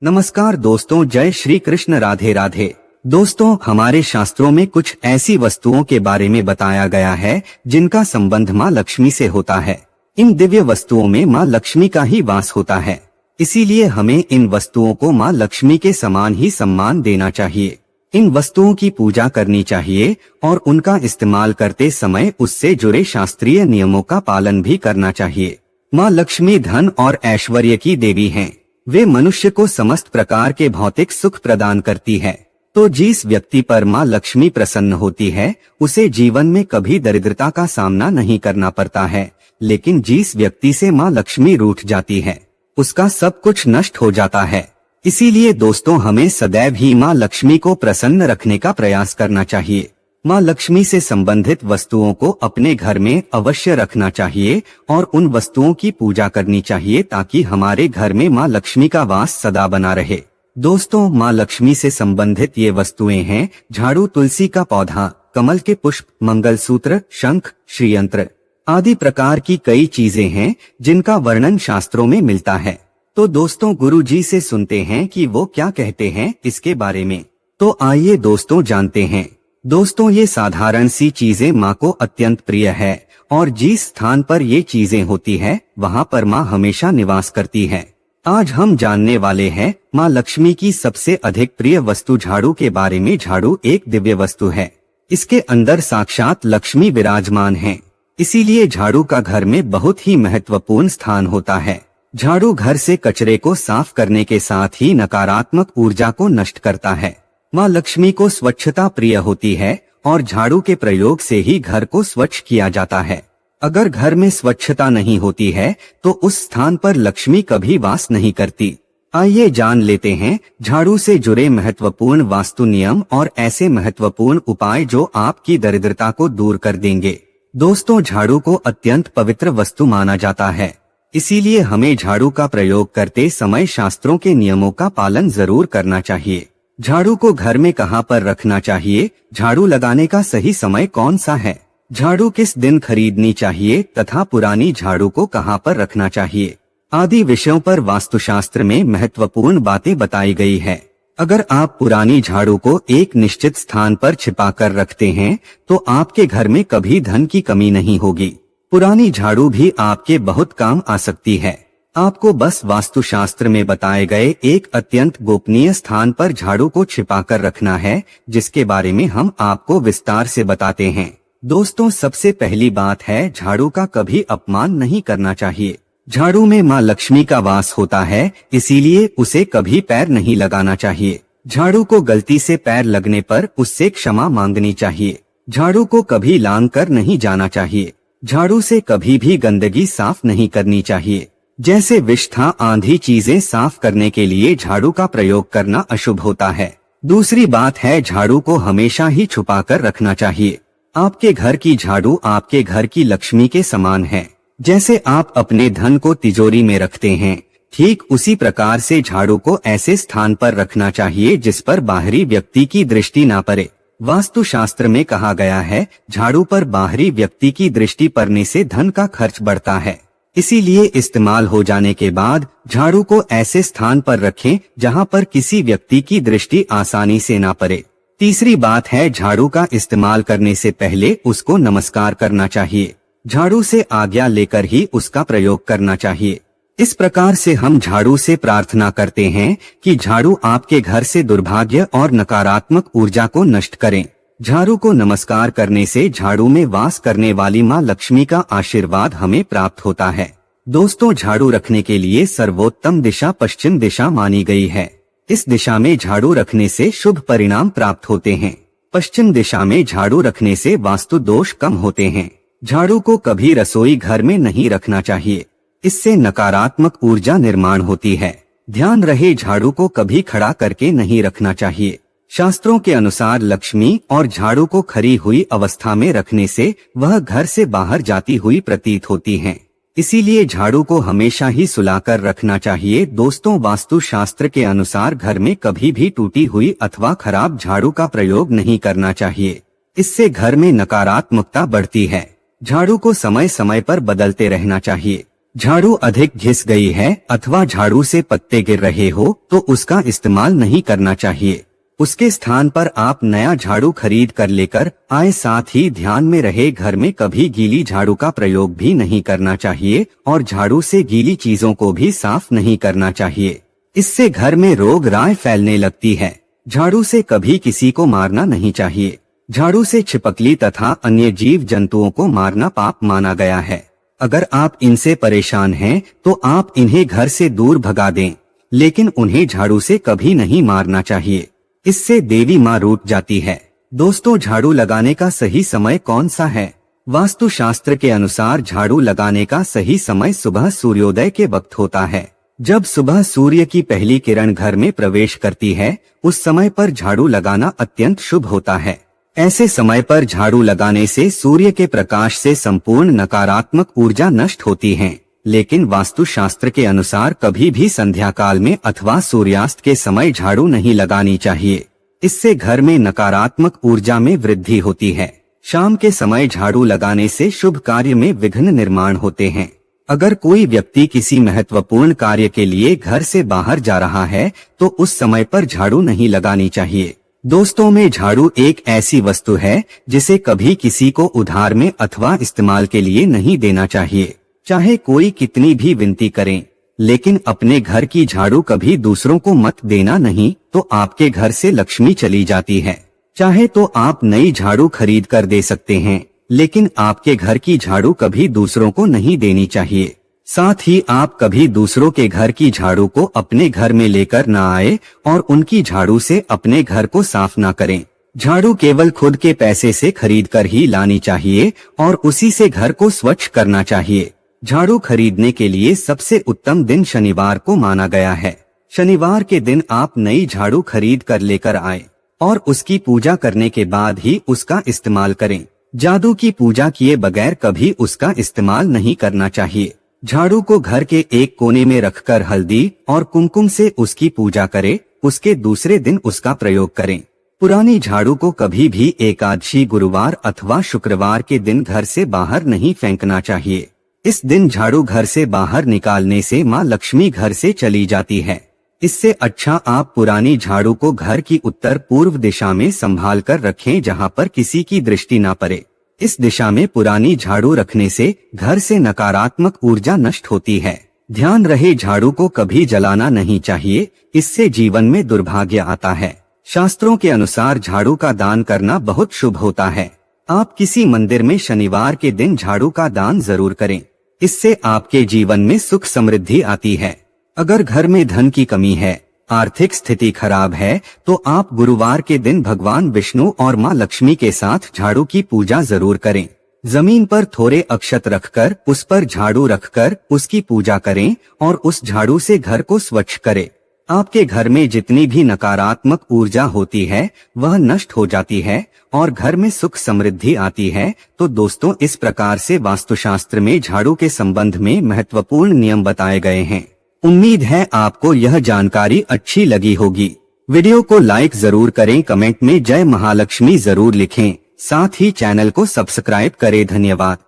नमस्कार दोस्तों, जय श्री कृष्ण, राधे राधे। दोस्तों, हमारे शास्त्रों में कुछ ऐसी वस्तुओं के बारे में बताया गया है जिनका संबंध माँ लक्ष्मी से होता है। इन दिव्य वस्तुओं में माँ लक्ष्मी का ही वास होता है, इसीलिए हमें इन वस्तुओं को माँ लक्ष्मी के समान ही सम्मान देना चाहिए। इन वस्तुओं की पूजा करनी चाहिए और उनका इस्तेमाल करते समय उससे जुड़े शास्त्रीय नियमों का पालन भी करना चाहिए। माँ लक्ष्मी धन और ऐश्वर्य की देवी हैं। वे मनुष्य को समस्त प्रकार के भौतिक सुख प्रदान करती है। तो जिस व्यक्ति पर माँ लक्ष्मी प्रसन्न होती है उसे जीवन में कभी दरिद्रता का सामना नहीं करना पड़ता है, लेकिन जिस व्यक्ति से माँ लक्ष्मी रूठ जाती है उसका सब कुछ नष्ट हो जाता है। इसीलिए दोस्तों, हमें सदैव ही माँ लक्ष्मी को प्रसन्न रखने का प्रयास करना चाहिए। माँ लक्ष्मी से संबंधित वस्तुओं को अपने घर में अवश्य रखना चाहिए और उन वस्तुओं की पूजा करनी चाहिए ताकि हमारे घर में माँ लक्ष्मी का वास सदा बना रहे। दोस्तों, माँ लक्ष्मी से संबंधित ये वस्तुएं हैं झाड़ू, तुलसी का पौधा, कमल के पुष्प, मंगलसूत्र, शंख, श्रीयंत्र आदि प्रकार की कई चीजें हैं जिनका वर्णन शास्त्रों में मिलता है। तो दोस्तों, गुरु जी से सुनते हैं कि वो क्या कहते हैं इसके बारे में। तो आइए दोस्तों जानते हैं। दोस्तों, ये साधारण सी चीजें माँ को अत्यंत प्रिय है और जिस स्थान पर ये चीजें होती है वहाँ पर माँ हमेशा निवास करती है। आज हम जानने वाले हैं माँ लक्ष्मी की सबसे अधिक प्रिय वस्तु झाड़ू के बारे में। झाड़ू एक दिव्य वस्तु है, इसके अंदर साक्षात लक्ष्मी विराजमान है, इसीलिए झाड़ू का घर में बहुत ही महत्वपूर्ण स्थान होता है। झाड़ू घर से कचरे को साफ करने के साथ ही नकारात्मक ऊर्जा को नष्ट करता है। माँ लक्ष्मी को स्वच्छता प्रिय होती है और झाड़ू के प्रयोग से ही घर को स्वच्छ किया जाता है। अगर घर में स्वच्छता नहीं होती है तो उस स्थान पर लक्ष्मी कभी वास नहीं करती। आइए जान लेते हैं झाड़ू से जुड़े महत्वपूर्ण वास्तु नियम और ऐसे महत्वपूर्ण उपाय जो आपकी दरिद्रता को दूर कर देंगे। दोस्तों, झाड़ू को अत्यंत पवित्र वस्तु माना जाता है, इसीलिए हमें झाड़ू का प्रयोग करते समय शास्त्रों के नियमों का पालन जरूर करना चाहिए। झाड़ू को घर में कहाँ पर रखना चाहिए, झाड़ू लगाने का सही समय कौन सा है, झाड़ू किस दिन खरीदनी चाहिए तथा पुरानी झाड़ू को कहाँ पर रखना चाहिए आदि विषयों पर वास्तुशास्त्र में महत्वपूर्ण बातें बताई गई है। अगर आप पुरानी झाड़ू को एक निश्चित स्थान पर छिपा कर रखते हैं तो आपके घर में कभी धन की कमी नहीं होगी। पुरानी झाड़ू भी आपके बहुत काम आ सकती है। आपको बस वास्तुशास्त्र में बताए गए एक अत्यंत गोपनीय स्थान पर झाड़ू को छिपाकर रखना है, जिसके बारे में हम आपको विस्तार से बताते हैं। दोस्तों, सबसे पहली बात है झाड़ू का कभी अपमान नहीं करना चाहिए। झाड़ू में माँ लक्ष्मी का वास होता है, इसीलिए उसे कभी पैर नहीं लगाना चाहिए। झाड़ू को गलती से पैर लगने पर उससे क्षमा मांगनी चाहिए। झाड़ू को कभी लांग कर नहीं जाना चाहिए। झाड़ू से कभी भी गंदगी साफ नहीं करनी चाहिए, जैसे विष्ठा आंधी चीजें साफ करने के लिए झाड़ू का प्रयोग करना अशुभ होता है। दूसरी बात है झाड़ू को हमेशा ही छुपाकर रखना चाहिए। आपके घर की झाड़ू आपके घर की लक्ष्मी के समान है। जैसे आप अपने धन को तिजोरी में रखते हैं, ठीक उसी प्रकार से झाड़ू को ऐसे स्थान पर रखना चाहिए जिस पर बाहरी व्यक्ति की दृष्टि ना पड़े। वास्तुशास्त्र में कहा गया है झाड़ू पर बाहरी व्यक्ति की दृष्टि पड़ने से धन का खर्च बढ़ता है, इसीलिए इस्तेमाल हो जाने के बाद झाड़ू को ऐसे स्थान पर रखें जहां पर किसी व्यक्ति की दृष्टि आसानी से ना पड़े। तीसरी बात है झाड़ू का इस्तेमाल करने से पहले उसको नमस्कार करना चाहिए। झाड़ू से आज्ञा लेकर ही उसका प्रयोग करना चाहिए। इस प्रकार से हम झाड़ू से प्रार्थना करते हैं कि झाड़ू आपके घर से दुर्भाग्य और नकारात्मक ऊर्जा को नष्ट करें। झाड़ू को नमस्कार करने से झाड़ू में वास करने वाली माँ लक्ष्मी का आशीर्वाद हमें प्राप्त होता है। दोस्तों, झाड़ू रखने के लिए सर्वोत्तम दिशा पश्चिम दिशा मानी गई है। इस दिशा में झाड़ू रखने से शुभ परिणाम प्राप्त होते हैं। पश्चिम दिशा में झाड़ू रखने से वास्तु दोष कम होते हैं। झाड़ू को कभी रसोई घर में नहीं रखना चाहिए, इससे नकारात्मक ऊर्जा निर्माण होती है। ध्यान रहे झाड़ू को कभी खड़ा करके नहीं रखना चाहिए। शास्त्रों के अनुसार लक्ष्मी और झाड़ू को खड़ी हुई अवस्था में रखने से वह घर से बाहर जाती हुई प्रतीत होती हैं। इसीलिए झाड़ू को हमेशा ही सुलाकर रखना चाहिए। दोस्तों, वास्तु शास्त्र के अनुसार घर में कभी भी टूटी हुई अथवा खराब झाड़ू का प्रयोग नहीं करना चाहिए, इससे घर में नकारात्मकता बढ़ती है। झाड़ू को समय समय पर बदलते रहना चाहिए। झाड़ू अधिक घिस गई है अथवा झाड़ू से पत्ते गिर रहे हो तो उसका इस्तेमाल नहीं करना चाहिए। उसके स्थान पर आप नया झाड़ू खरीद कर लेकर आए। साथ ही ध्यान में रहे, घर में कभी गीली झाड़ू का प्रयोग भी नहीं करना चाहिए और झाड़ू से गीली चीजों को भी साफ नहीं करना चाहिए। इससे घर में रोग राय फैलने लगती है। झाड़ू से कभी किसी को मारना नहीं चाहिए। झाड़ू से छिपकली तथा अन्य जीव जंतुओं को मारना पाप माना गया है। अगर आप इनसे परेशान हैं तो आप इन्हें घर से दूर भगा दें, लेकिन उन्हें झाड़ू से कभी नहीं मारना चाहिए। इससे देवी माँ रूठ जाती है। दोस्तों, झाड़ू लगाने का सही समय कौन सा है? वास्तु शास्त्र के अनुसार झाड़ू लगाने का सही समय सुबह सूर्योदय के वक्त होता है। जब सुबह सूर्य की पहली किरण घर में प्रवेश करती है, उस समय पर झाड़ू लगाना अत्यंत शुभ होता है। ऐसे समय पर झाड़ू लगाने से सूर्य के प्रकाश से संपूर्ण नकारात्मक ऊर्जा नष्ट होती है। लेकिन वास्तु शास्त्र के अनुसार कभी भी संध्या काल में अथवा सूर्यास्त के समय झाड़ू नहीं लगानी चाहिए। इससे घर में नकारात्मक ऊर्जा में वृद्धि होती है। शाम के समय झाड़ू लगाने से शुभ कार्य में विघ्न निर्माण होते हैं। अगर कोई व्यक्ति किसी महत्वपूर्ण कार्य के लिए घर से बाहर जा रहा है तो उस समय पर झाड़ू नहीं लगानी चाहिए। दोस्तों, में झाड़ू एक ऐसी वस्तु है जिसे कभी किसी को उधार में अथवा इस्तेमाल के लिए नहीं देना चाहिए। चाहे कोई कितनी भी विनती करें, लेकिन अपने घर की झाड़ू कभी दूसरों को मत देना, नहीं तो आपके घर से लक्ष्मी चली जाती है। चाहे तो आप नई झाड़ू खरीद कर दे सकते हैं, लेकिन आपके घर की झाड़ू कभी दूसरों को नहीं देनी चाहिए। साथ ही आप कभी दूसरों के घर की झाड़ू को अपने घर में लेकर न आए और उनकी झाड़ू से अपने घर को साफ ना करें। झाड़ू केवल खुद के पैसे से खरीद कर ही लानी चाहिए और उसी से घर को स्वच्छ करना चाहिए। झाड़ू खरीदने के लिए सबसे उत्तम दिन शनिवार को माना गया है। शनिवार के दिन आप नई झाड़ू खरीद कर लेकर आए और उसकी पूजा करने के बाद ही उसका इस्तेमाल करें। जादू की पूजा किए बगैर कभी उसका इस्तेमाल नहीं करना चाहिए। झाड़ू को घर के एक कोने में रखकर हल्दी और कुमकुम से उसकी पूजा करें। उसके दूसरे दिन उसका प्रयोग करें। पुरानी झाड़ू को कभी भी एकादशी, गुरुवार अथवा शुक्रवार के दिन घर से बाहर नहीं फेंकना चाहिए। इस दिन झाड़ू घर से बाहर निकालने से माँ लक्ष्मी घर से चली जाती है। इससे अच्छा आप पुरानी झाड़ू को घर की उत्तर पूर्व दिशा में संभाल कर रखें, जहाँ पर किसी की दृष्टि न पड़े। इस दिशा में पुरानी झाड़ू रखने से घर से नकारात्मक ऊर्जा नष्ट होती है। ध्यान रहे, झाड़ू को कभी जलाना नहीं चाहिए, इससे जीवन में दुर्भाग्य आता है। शास्त्रों के अनुसार झाड़ू का दान करना बहुत शुभ होता है। आप किसी मंदिर में शनिवार के दिन झाड़ू का दान जरूर करें। इससे आपके जीवन में सुख समृद्धि आती है। अगर घर में धन की कमी है, आर्थिक स्थिति खराब है, तो आप गुरुवार के दिन भगवान विष्णु और माँ लक्ष्मी के साथ झाड़ू की पूजा जरूर करें। जमीन पर थोड़े अक्षत रखकर उस पर झाड़ू रखकर उसकी पूजा करें और उस झाड़ू से घर को स्वच्छ करें। आपके घर में जितनी भी नकारात्मक ऊर्जा होती है वह नष्ट हो जाती है और घर में सुख समृद्धि आती है। तो दोस्तों, इस प्रकार से वास्तुशास्त्र में झाड़ू के संबंध में महत्वपूर्ण नियम बताए गए हैं। उम्मीद है आपको यह जानकारी अच्छी लगी होगी। वीडियो को लाइक जरूर करें, कमेंट में जय महालक्ष्मी जरूर लिखें, साथ ही चैनल को सब्सक्राइब करें। धन्यवाद।